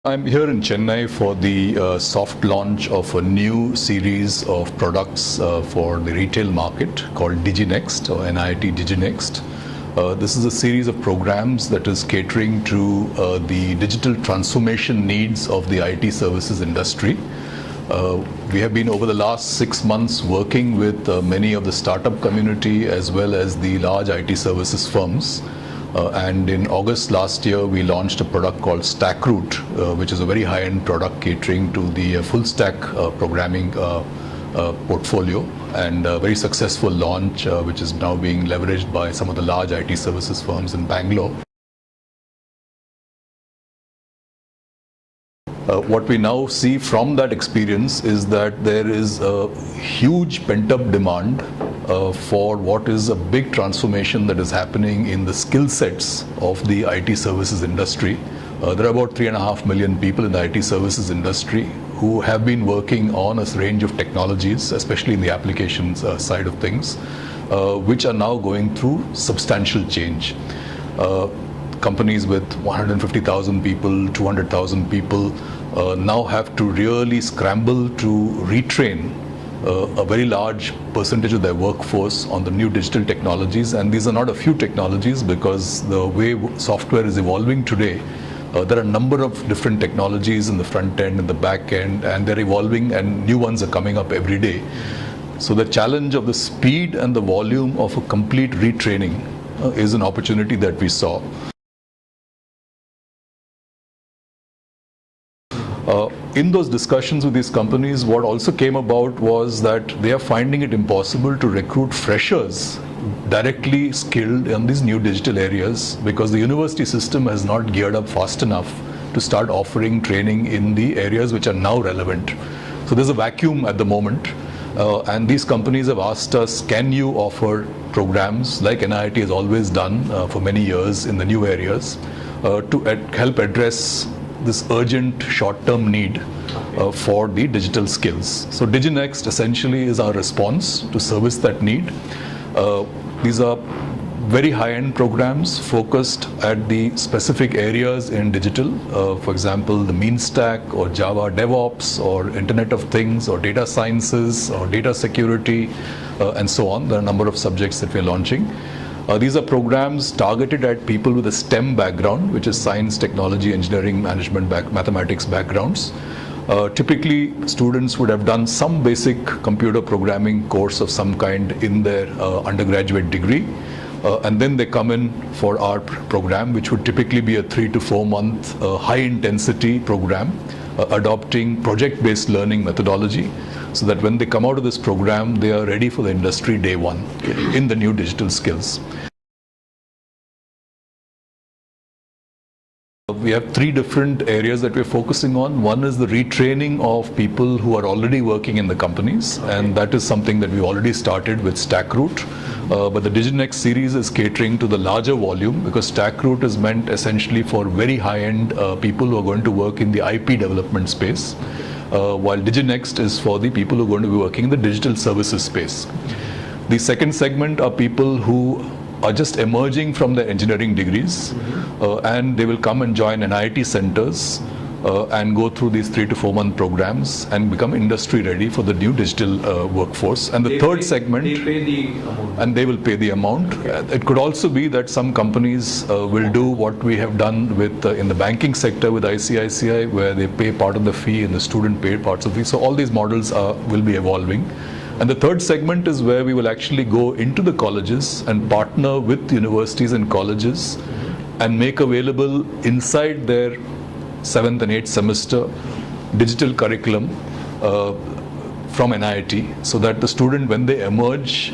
I'm here in Chennai for the soft launch of a new series of products for the retail market called DigiNxt or NIIT DigiNxt. This is a series of programs that is catering to the digital transformation needs of the IT services industry. We have been over the last 6 months working with many of the startup community as well as the large IT services firms. And in August last year, we launched a product called StackRoute, which is a very high-end product catering to the full stack programming portfolio, and a very successful launch, which is now being leveraged by some of the large IT services firms in Bangalore. What we now see from that experience is that there is a huge pent-up demand for what is a big transformation that is happening in the skill sets of the IT services industry. There are about 3.5 million people in the IT services industry who have been working on a range of technologies, especially in the applications side of things, which are now going through substantial change. Companies with 150,000 people, 200,000 people now have to really scramble to retrain a very large percentage of their workforce on the new digital technologies. And these are not a few technologies, because the way software is evolving today, there are a number of different technologies in the front end and the back end, and they're evolving and new ones are coming up every day. So the challenge of the speed and the volume of a complete retraining is an opportunity that we saw. In those discussions with these companies, what also came about was that they are finding it impossible to recruit freshers directly skilled in these new digital areas, because the university system has not geared up fast enough to start offering training in the areas which are now relevant. So there's a vacuum at the moment, and these companies have asked us, can you offer programs like NIIT has always done for many years in the new areas to help address this urgent short-term need for the digital skills. So DigiNxt essentially is our response to service that need. These are very high-end programs focused at the specific areas in digital. For example, the mean stack or Java DevOps or Internet of Things or data sciences or data security and so on. There are a number of subjects that we're launching. These are programs targeted at people with a STEM background, which is science, technology, engineering, management, mathematics backgrounds. Typically, students would have done some basic computer programming course of some kind in their undergraduate degree. And then they come in for our program, which would typically be a 3 to 4 month high-intensity program, adopting project-based learning methodology, so that when they come out of this program, they are ready for the industry day one in the new digital skills. We have 3 different areas that we're focusing on. One is the retraining of people who are already working in the companies, and that is something that we already started with StackRoute. But the DigiNxt series is catering to the larger volume, because StackRoute is meant essentially for very high-end people who are going to work in the IP development space, while DigiNxt is for the people who are going to be working in the digital services space. The second segment are people who are just emerging from their engineering degrees, and they will come and join NIIT centers and go through these 3 to 4 month programs and become industry ready for the new digital workforce. And the third segment, they pay the amount. And they will pay the amount. Okay. It could also be that some companies will do what we have done with in the banking sector with ICICI, where they pay part of the fee and the student pay parts of the fee. So all these models will be evolving. And the third segment is where we will actually go into the colleges and partner with universities and colleges and make available inside their 7th and 8th semester digital curriculum from NIIT, so that the student, when they emerge,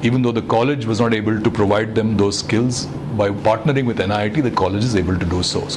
even though the college was not able to provide them those skills, by partnering with NIIT, the college is able to do so. So